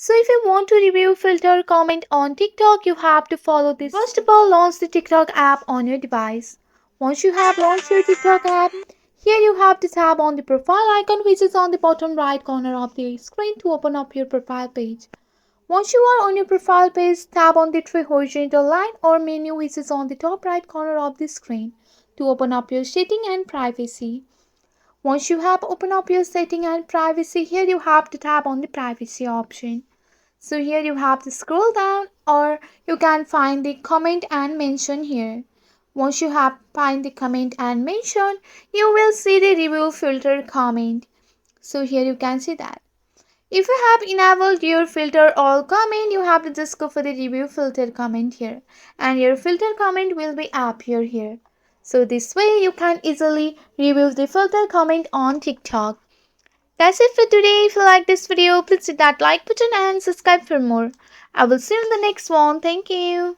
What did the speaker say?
So if you want to review, filter, comment on TikTok, you have to follow this. First of all, launch the TikTok app on your device. Once you have launched your TikTok app, here you have to tap on the profile icon which is on the bottom right corner of the screen to open up your profile page. Once you are on your profile page, tap on the three horizontal line or menu which is on the top right corner of the screen to open up your setting and privacy. Once you have opened up your setting and privacy, here you have to tap on the privacy option. So here you have to scroll down or you can find the comment and mention here. Once you have find the comment and mention, you will see the review filter comment. So here you can see that. If you have enabled your filter all comment, you have to just go for the review filter comment here and your filter comment will be appear here. So this way you can easily review the filter comment on TikTok. That's it for today. If you like this video, please hit that like button and subscribe for more. I will see you in the next one. Thank you.